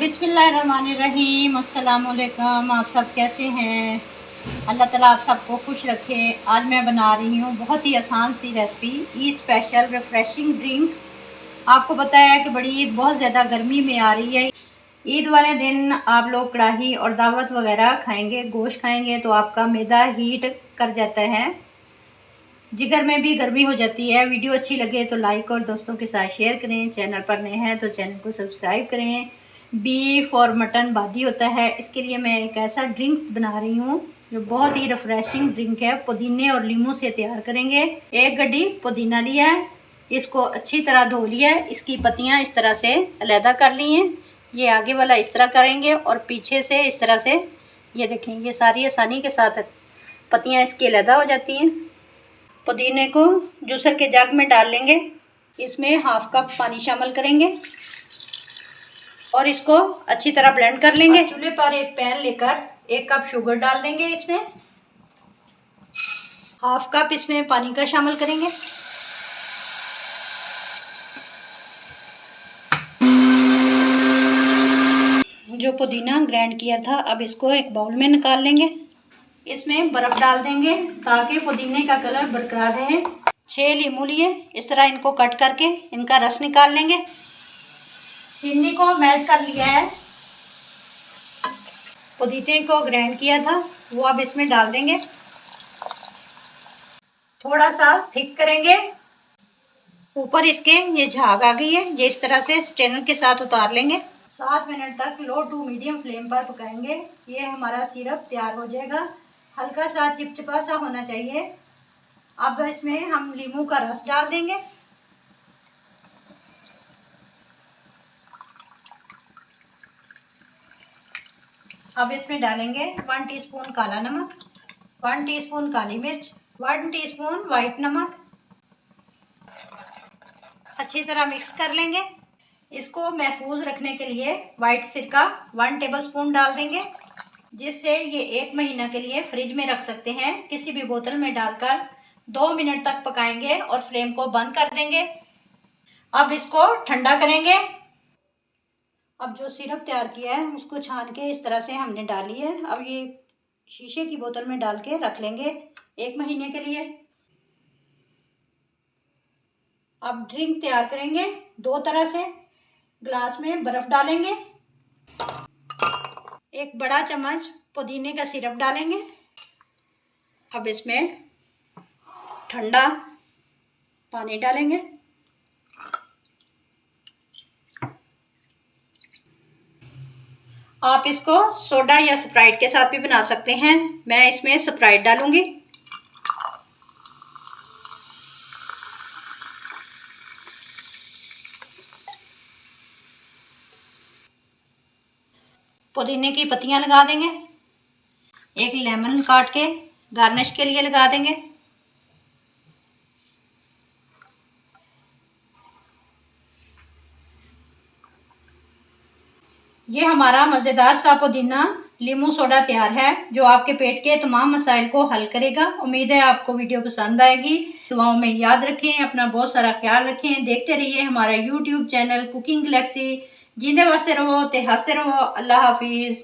बिस्मिल्लाहिर्रहमानिर्रहीम। अस्सलाम वालेकुम। आप सब कैसे हैं? अल्लाह ताला आप सबको खुश रखे। आज मैं बना रही हूँ बहुत ही आसान सी recipe, Eid special refreshing drink. आपको पता है कि बड़ी ईद बहुत ज़्यादा गर्मी में आ रही है। ईद वाले दिन आप लोग कढ़ाई और दावत वगैरह खाएंगे, गोश्त खाएंगे तो आपका मैदा हीट कर जाता है, जिगर में भी गर्मी हो जाती है। वीडियो अच्छी लगे तो लाइक और दोस्तों के साथ शेयर करें। चैनल पर नए हैं तो चैनल को सब्सक्राइब करें। बीफ और मटन बादी होता है, इसके लिए मैं एक ऐसा ड्रिंक बना रही हूँ जो बहुत ही रिफ्रेशिंग ड्रिंक है। पुदीने और लीमू से तैयार करेंगे। एक गड्डी पुदीना लिया है, इसको अच्छी तरह धो लिया है, इसकी पत्तियाँ इस तरह से अलहदा कर ली हैं। ये आगे वाला इस तरह करेंगे और पीछे से इस तरह से, ये देखें, ये सारी आसानी के साथ पत्तियाँ इसकी अलहदा हो जाती हैं। पुदीने को जूसर के जग में डाल लेंगे। इसमें हाफ कप पानी शामिल करेंगे और इसको अच्छी तरह ब्लेंड कर लेंगे। चूल्हे पर एक पैन लेकर 1 कप शुगर डाल देंगे। इसमें हाफ कप इसमें पानी का शामिल करेंगे। जो पुदीना ग्राइंड किया था अब इसको एक बाउल में निकाल लेंगे। इसमें बर्फ़ डाल देंगे ताकि पुदीने का कलर बरकरार रहे। 6 लीमू लिए, इस तरह इनको कट करके इनका रस निकाल लेंगे। चीनी को मेल्ट कर लिया है, पुदीने को ग्राइंड किया था वो अब इसमें डाल देंगे। थोड़ा सा थिक करेंगे। ऊपर इसके ये झाग आ गई है, ये इस तरह से स्ट्रेनर के साथ उतार लेंगे। 7 मिनट तक लो टू मीडियम फ्लेम पर पकाएंगे। ये हमारा सिरप तैयार हो जाएगा। हल्का सा चिपचिपा सा होना चाहिए। अब इसमें हम लीमू का रस डाल देंगे। अब इसमें डालेंगे 1 टीस्पून काला नमक, 1 टीस्पून काली मिर्च, 1 टीस्पून वाइट नमक। अच्छी तरह मिक्स कर लेंगे। इसको महफूज रखने के लिए वाइट सिरका 1 टेबलस्पून डाल देंगे, जिससे ये 1 महीना के लिए फ्रिज में रख सकते हैं। किसी भी बोतल में डालकर 2 मिनट तक पकाएंगे और फ्लेम को बंद कर देंगे। अब इसको ठंडा करेंगे। अब जो सिरप तैयार किया है उसको छान के इस तरह से हमने डाली है। अब ये शीशे की बोतल में डाल के रख लेंगे 1 महीने के लिए। अब ड्रिंक तैयार करेंगे 2 तरह से। ग्लास में बर्फ डालेंगे, 1 बड़ा चम्मच पुदीने का सिरप डालेंगे। अब इसमें ठंडा पानी डालेंगे। आप इसको सोडा या स्प्राइट के साथ भी बना सकते हैं। मैं इसमें स्प्राइट डालूंगी। पुदीने की पत्तियां लगा देंगे। 1 लेमन काट के गार्निश के लिए लगा देंगे। ये हमारा मज़ेदार सा पुदीना लीमू सोडा तैयार है, जो आपके पेट के तमाम मसाइल को हल करेगा। उम्मीद है आपको वीडियो पसंद आएगी। दुआओं में याद रखें, अपना बहुत सारा ख्याल रखें। देखते रहिए हमारा यूट्यूब चैनल कुकिंग गैलेक्सी। जींदे वास्ते रहो ते हंसते रहो। अल्लाह हाफिज़।